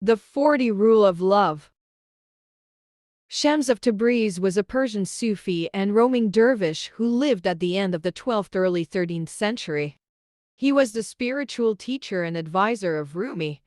The 40 Rule of Love. Shams of Tabriz was a Persian Sufi and roaming dervish who lived at the end of the 12th early 13th century. He was the spiritual teacher and advisor of Rumi,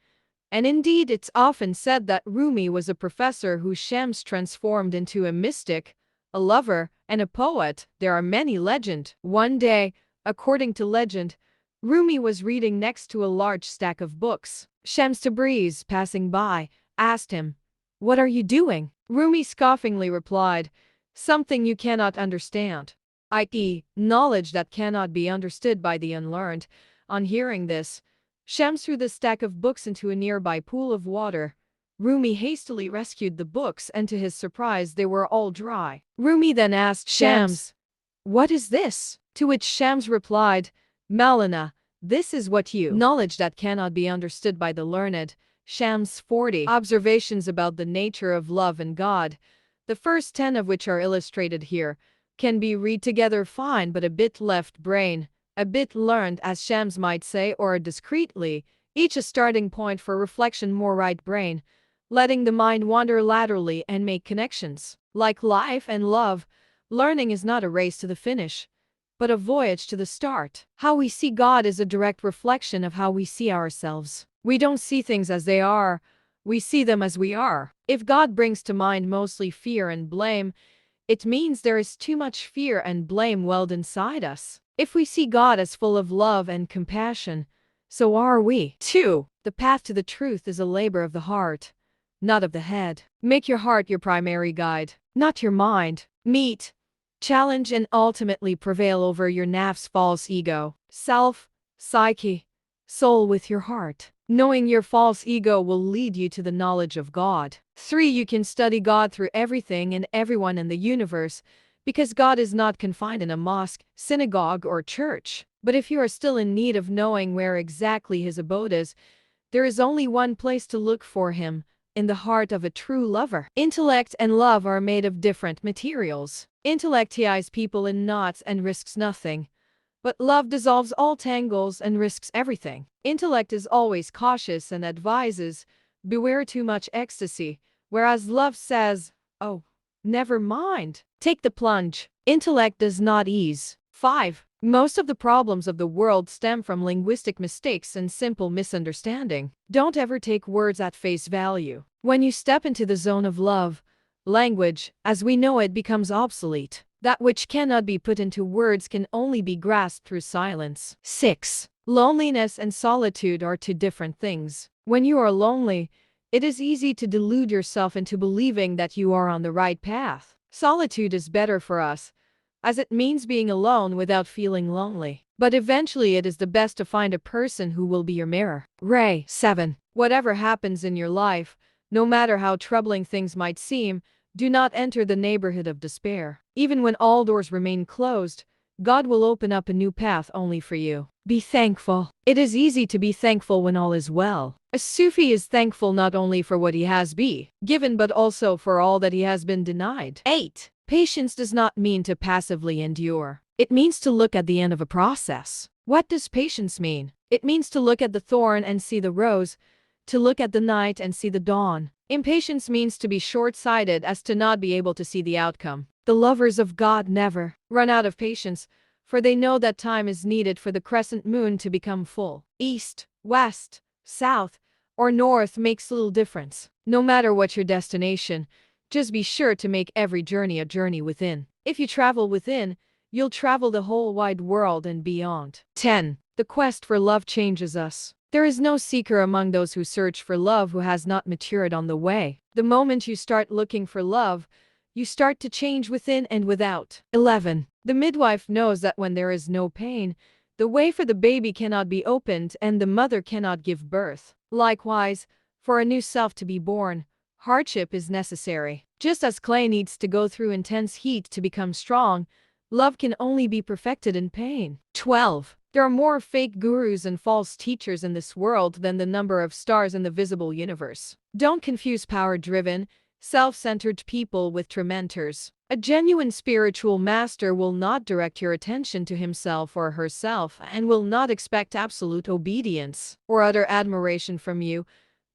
and indeed it's often said that Rumi was a professor who Shams transformed into a mystic, a lover, and a poet. There are many legends. One day, according to legend, Rumi was reading next to a large stack of books. Shams Tabriz, passing by, asked him, "What are you doing?" Rumi scoffingly replied, "Something you cannot understand," i.e., knowledge that cannot be understood by the unlearned. On hearing this, Shams threw the stack of books into a nearby pool of water. Rumi hastily rescued the books, and to his surprise, they were all dry. Rumi then asked Shams, "What is this?" To which Shams replied, "Malana, this is what you knowledge that cannot be understood by the learned." Shams 40 Observations about the nature of love and God, the first 10 of which are illustrated here, can be read together fine, but a bit left brain, a bit learned as Shams might say, or discreetly, each a starting point for reflection, more right brain, letting the mind wander laterally and make connections. Like life and love, learning is not a race to the finish, but a voyage to the start. How we see God is a direct reflection of how we see ourselves. We don't see things as they are, we see them as we are. If God brings to mind mostly fear and blame, it means there is too much fear and blame welled inside us. If we see God as full of love and compassion, so are we. 2. The path to the truth is a labor of the heart, not of the head. Make your heart your primary guide, not your mind. Meet, challenge, and ultimately prevail over your nafs false ego, self, psyche, soul with your heart. Knowing your false ego will lead you to the knowledge of God. 3. You can study God through everything and everyone in the universe, because God is not confined in a mosque, synagogue, or church. But if you are still in need of knowing where exactly his abode is, there is only one place to look for him: in the heart of a true lover. Intellect and love are made of different materials. Intellect ties people in knots and risks nothing, but love dissolves all tangles and risks everything. Intellect is always cautious and advises, "Beware too much ecstasy," whereas love says, "Oh, never mind. Take the plunge." Intellect does not ease. 5. Most of the problems of the world stem from linguistic mistakes and simple misunderstanding. Don't ever take words at face value. When you step into the zone of love, language, as we know it, becomes obsolete. That which cannot be put into words can only be grasped through silence. 6. Loneliness and solitude are two different things. When you are lonely, it is easy to delude yourself into believing that you are on the right path. Solitude is better for us, as it means being alone without feeling lonely. But eventually it is the best to find a person who will be your mirror. Ray 7. Whatever happens in your life, no matter how troubling things might seem, do not enter the neighborhood of despair. Even when all doors remain closed, God will open up a new path only for you. Be thankful. It is easy to be thankful when all is well. A Sufi is thankful not only for what he has been given, but also for all that he has been denied. 8. Patience does not mean to passively endure. It means to look at the end of a process. What does patience mean? It means to look at the thorn and see the rose, to look at the night and see the dawn. Impatience means to be short-sighted as to not be able to see the outcome. The lovers of God never run out of patience, for they know that time is needed for the crescent moon to become full. East, west, south, or north makes little difference. No matter what your destination, just be sure to make every journey a journey within. If you travel within, you'll travel the whole wide world and beyond. 10. The quest for love changes us. There is no seeker among those who search for love who has not matured on the way. The moment you start looking for love, you start to change within and without. 11. The midwife knows that when there is no pain, the way for the baby cannot be opened and the mother cannot give birth. Likewise, for a new self to be born, hardship is necessary. Just as clay needs to go through intense heat to become strong, love can only be perfected in pain. 12. There are more fake gurus and false teachers in this world than the number of stars in the visible universe. Don't confuse power-driven, self-centered people with tormentors. A genuine spiritual master will not direct your attention to himself or herself and will not expect absolute obedience or utter admiration from you,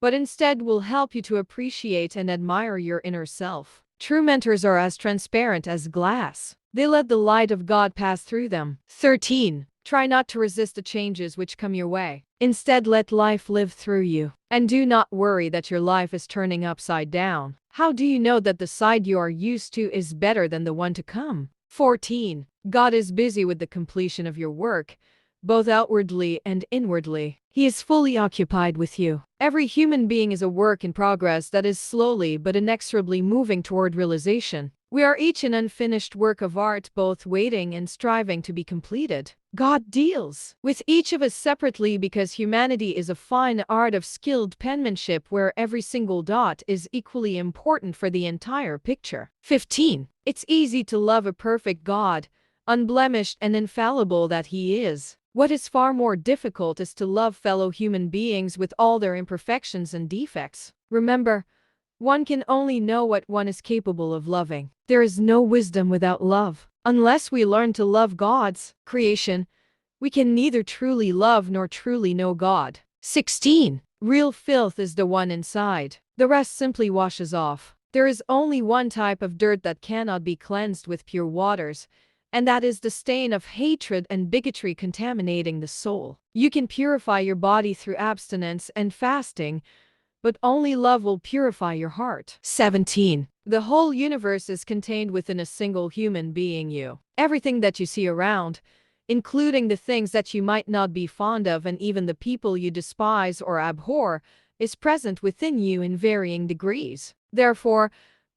but instead will help you to appreciate and admire your inner self. True mentors are as transparent as glass. They let the light of God pass through them. 13. Try not to resist the changes which come your way. Instead, let life live through you. And do not worry that your life is turning upside down. How do you know that the side you are used to is better than the one to come? 14. God is busy with the completion of your work, both outwardly and inwardly. He is fully occupied with you. Every human being is a work in progress that is slowly but inexorably moving toward realization. We are each an unfinished work of art, both waiting and striving to be completed. God deals with each of us separately because humanity is a fine art of skilled penmanship where every single dot is equally important for the entire picture. 15. It's easy to love a perfect God, unblemished and infallible that He is. What is far more difficult is to love fellow human beings with all their imperfections and defects. Remember, one can only know what one is capable of loving. There is no wisdom without love. Unless we learn to love God's creation, we can neither truly love nor truly know God. 16. Real filth is the one inside. The rest simply washes off. There is only one type of dirt that cannot be cleansed with pure waters, and that is the stain of hatred and bigotry contaminating the soul. You can purify your body through abstinence and fasting, but only love will purify your heart. 17. The whole universe is contained within a single human being, you. Everything that you see around, including the things that you might not be fond of and even the people you despise or abhor, is present within you in varying degrees. Therefore,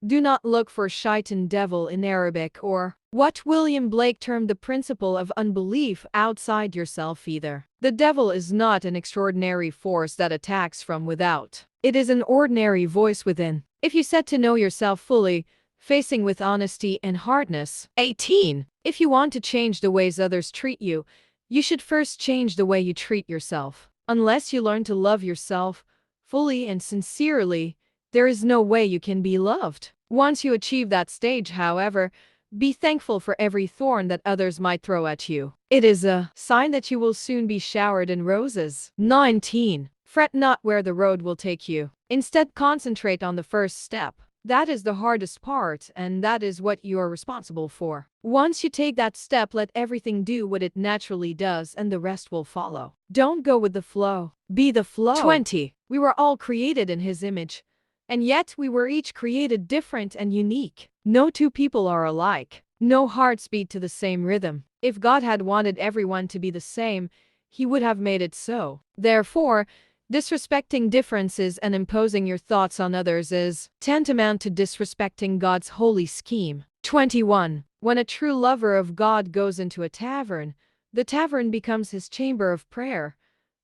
do not look for shaitan devil in Arabic or what William Blake termed the principle of unbelief outside yourself either. The devil is not an extraordinary force that attacks from without. It is an ordinary voice within. If you set to know yourself fully, facing with honesty and hardness. 18. If you want to change the ways others treat you, you should first change the way you treat yourself. Unless you learn to love yourself fully and sincerely, there is no way you can be loved. Once you achieve that stage, however, be thankful for every thorn that others might throw at you. It is a sign that you will soon be showered in roses. 19. Fret not where the road will take you. Instead, concentrate on the first step. That is the hardest part, and that is what you are responsible for. Once you take that step, let everything do what it naturally does, and the rest will follow. Don't go with the flow. Be the flow. 20. We were all created in His image, and yet we were each created different and unique. No two people are alike. No hearts beat to the same rhythm. If God had wanted everyone to be the same, He would have made it so. Therefore, disrespecting differences and imposing your thoughts on others is tantamount to disrespecting God's holy scheme. 21. When a true lover of God goes into a tavern, the tavern becomes his chamber of prayer.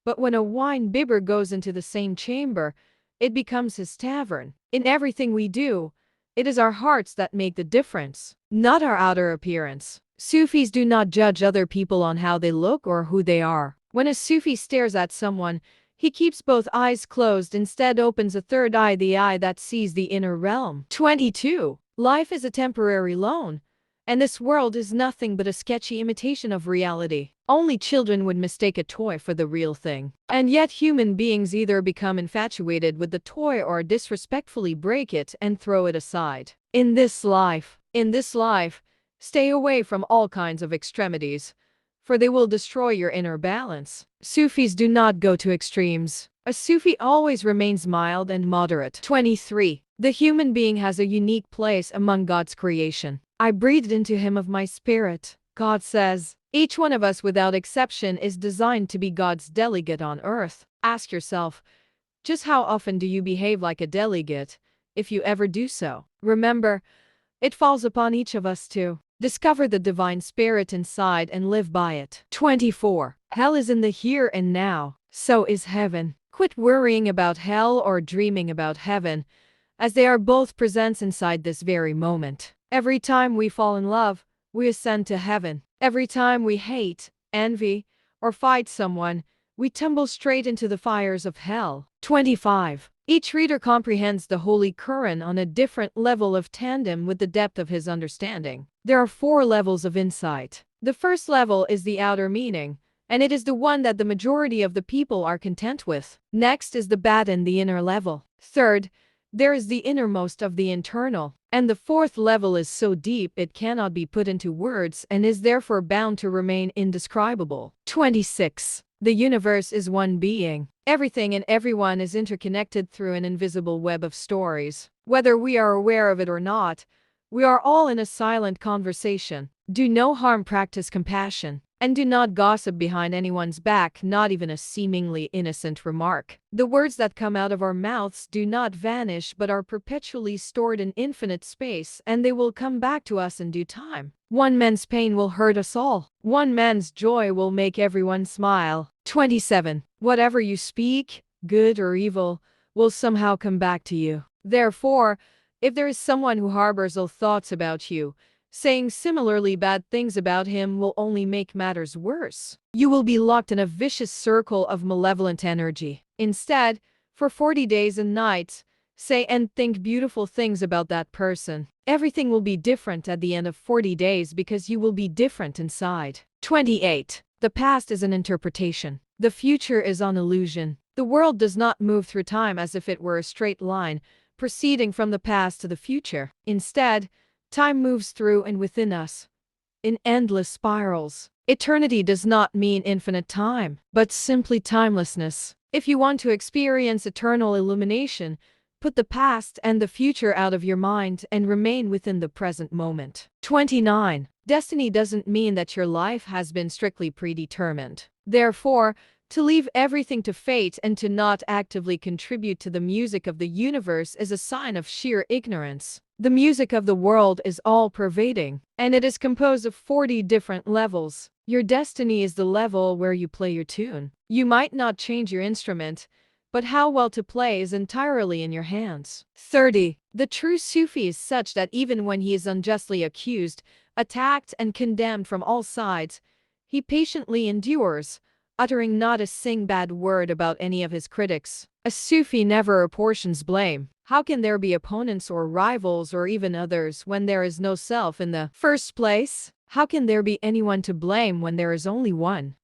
But when a wine bibber goes into the same chamber, it becomes his tavern. In everything we do, it is our hearts that make the difference, not our outer appearance. Sufis do not judge other people on how they look or who they are. When a Sufi stares at someone, he keeps both eyes closed, instead opens a third eye, the eye that sees the inner realm. 22. Life is a temporary loan, and this world is nothing but a sketchy imitation of reality. Only children would mistake a toy for the real thing. And yet human beings either become infatuated with the toy or disrespectfully break it and throw it aside. In this life, stay away from all kinds of extremities, for they will destroy your inner balance. Sufis do not go to extremes. A Sufi always remains mild and moderate. 23. The human being has a unique place among God's creation. I breathed into him of my spirit, God says. Each one of us without exception is designed to be God's delegate on earth. Ask yourself, just how often do you behave like a delegate, if you ever do so? Remember, it falls upon each of us to discover the divine spirit inside and live by it. 24. Hell is in the here and now. So is heaven. Quit worrying about hell or dreaming about heaven, as they are both presents inside this very moment. Every time we fall in love, we ascend to heaven. Every time we hate, envy, or fight someone, we tumble straight into the fires of hell. 25. Each reader comprehends the Holy Quran on a different level of tandem with the depth of his understanding. There are 4 levels of insight. The first level is the outer meaning, and it is the one that the majority of the people are content with. Next is the bad and the inner level. Third, there is the innermost of the internal. And the fourth level is so deep it cannot be put into words and is therefore bound to remain indescribable. 26. The universe is one being. Everything and everyone is interconnected through an invisible web of stories. Whether we are aware of it or not, we are all in a silent conversation. Do no harm, practice compassion, and do not gossip behind anyone's back, not even a seemingly innocent remark. The words that come out of our mouths do not vanish but are perpetually stored in infinite space, and they will come back to us in due time. One man's pain will hurt us all. One man's joy will make everyone smile. 27. Whatever you speak, good or evil, will somehow come back to you. Therefore, if there is someone who harbors ill thoughts about you, saying similarly bad things about him will only make matters worse. You will be locked in a vicious circle of malevolent energy. Instead, for 40 days and nights, say and think beautiful things about that person. Everything will be different at the end of 40 days because you will be different inside. 28. The past is an interpretation. The future is an illusion. The world does not move through time as if it were a straight line, proceeding from the past to the future. Instead, time moves through and within us, in endless spirals. Eternity does not mean infinite time, but simply timelessness. If you want to experience eternal illumination, put the past and the future out of your mind and remain within the present moment. 29. Destiny doesn't mean that your life has been strictly predetermined. Therefore, to leave everything to fate and to not actively contribute to the music of the universe is a sign of sheer ignorance. The music of the world is all-pervading, and it is composed of 40 different levels. Your destiny is the level where you play your tune. You might not change your instrument, but how well to play is entirely in your hands. 30. The true Sufi is such that even when he is unjustly accused, attacked and condemned from all sides, he patiently endures, uttering not a bad word about any of his critics. A Sufi never apportions blame. How can there be opponents or rivals or even others when there is no self in the first place? How can there be anyone to blame when there is only one?